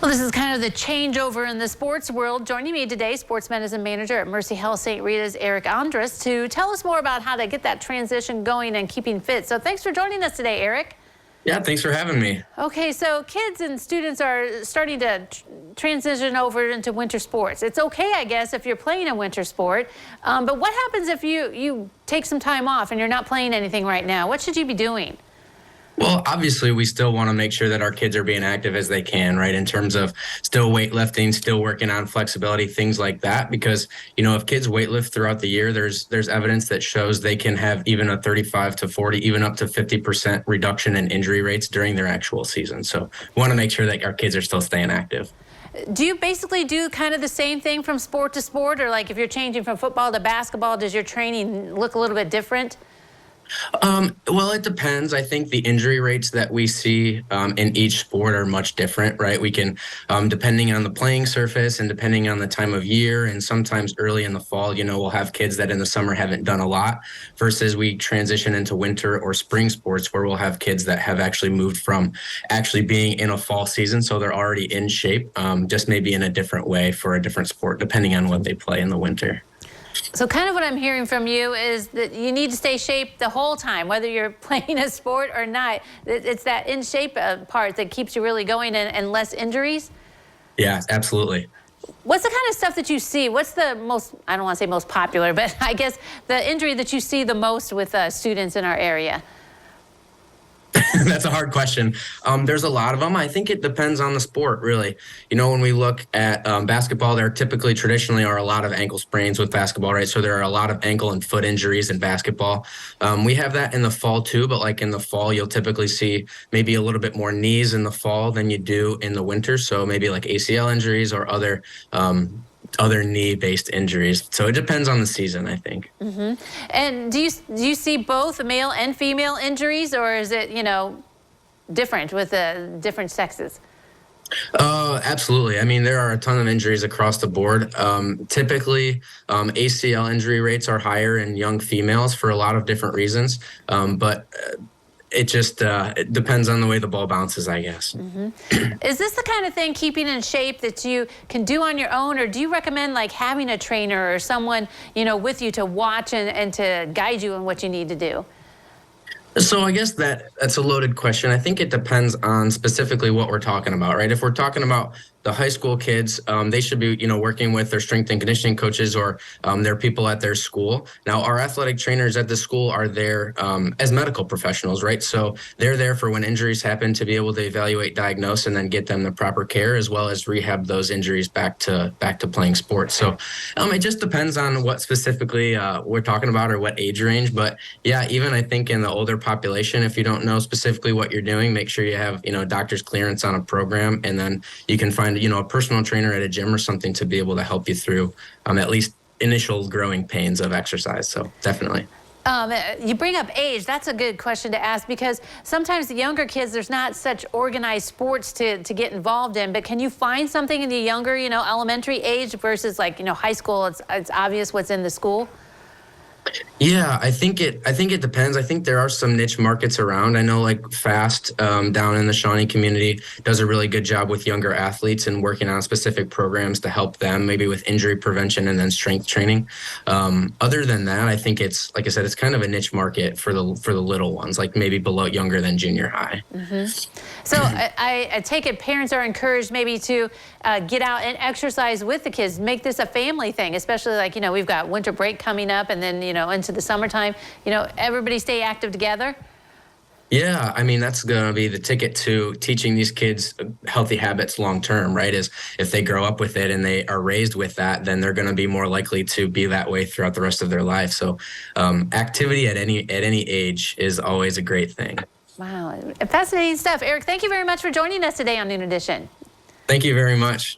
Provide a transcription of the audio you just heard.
Well, this is kind of the changeover in the sports world. Joining me today, sports medicine manager at Mercy Health St. Rita's, Eric Ondrus, to tell us more about how to get that transition going and keeping fit. So thanks for joining us today, Eric. Yeah, thanks for having me. Okay, so kids and students are starting to transition over into winter sports. It's okay, I guess, if you're playing a winter sport, but what happens if you take some time off and you're not playing anything right now? What should you be doing? Well, obviously, we still want to make sure that our kids are being active as they can, right? In terms of still weightlifting, still working on flexibility, things like that. Because, if kids weightlift throughout the year, there's evidence that shows they can have even a 35 to 40, even up to 50% reduction in injury rates during their actual season. So we want to make sure that our kids are still staying active. Do you basically do kind of the same thing from sport to sport? Or like if you're changing from football to basketball, does your training look a little bit different? Well, it depends. I think the injury rates that we see in each sport are much different, right? We can, depending on the playing surface and depending on the time of year, and sometimes early in the fall, we'll have kids that in the summer haven't done a lot versus we transition into winter or spring sports where we'll have kids that have actually moved from actually being in a fall season. So they're already in shape, just maybe in a different way for a different sport, depending on what they play in the winter. So kind of what I'm hearing from you is that you need to stay shaped the whole time, whether you're playing a sport or not. It's that in shape part that keeps you really going and less injuries? Yeah, absolutely. What's the kind of stuff that you see? What's the most, I don't want to say most popular, but I guess the injury that you see the most with students in our area? That's a hard question. There's a lot of them. I think it depends on the sport, really. When we look at basketball, there typically traditionally are a lot of ankle sprains with basketball, right? So there are a lot of ankle and foot injuries in basketball. We have that in the fall too, but like in the fall, you'll typically see maybe a little bit more knees in the fall than you do in the winter. So maybe like ACL injuries or other knee-based injuries. So it depends on the season, I think. Mm-hmm. And do you see both male and female injuries, or is it, different with the different sexes? Absolutely. I mean, there are a ton of injuries across the board. Typically, ACL injury rates are higher in young females for a lot of different reasons. But it just it depends on the way the ball bounces, I guess. Mm-hmm. Is this the kind of thing, keeping in shape, that you can do on your own, or do you recommend like having a trainer or someone, with you to watch and to guide you in what you need to do? So I guess that's a loaded question. I think it depends on specifically what we're talking about, right? If we're talking about the high school kids, they should be, working with their strength and conditioning coaches or their people at their school. Now, our athletic trainers at the school are there as medical professionals, right? So they're there for when injuries happen to be able to evaluate, diagnose, and then get them the proper care, as well as rehab those injuries back to playing sports. So it just depends on what specifically we're talking about or what age range. But yeah, even I think in the older population, if you don't know specifically what you're doing, make sure you have, doctor's clearance on a program, and then you can find a personal trainer at a gym or something to be able to help you through at least initial growing pains of exercise. So definitely. You bring up age. That's a good question to ask, because sometimes the younger kids, there's not such organized sports to get involved in. But can you find something in the younger, elementary age versus like, high school? It's obvious what's in the school. Yeah, I think it depends. I think there are some niche markets around. I know like Fast down in the Shawnee community does a really good job with younger athletes and working on specific programs to help them, maybe with injury prevention and then strength training. Other than that, I think it's, like I said, it's kind of a niche market for the little ones, like maybe below younger than junior high. Mm-hmm. So I take it parents are encouraged maybe to get out and exercise with the kids, make this a family thing, especially like, we've got winter break coming up, and then, into the summertime, everybody stay active together. Yeah, I mean, that's going to be the ticket to teaching these kids healthy habits long term, right? Is if they grow up with it and they are raised with that, then they're going to be more likely to be that way throughout the rest of their life. So activity at any age is always a great thing. Wow, fascinating stuff. Eric, thank you very much for joining us today on Noon Edition. Thank you very much.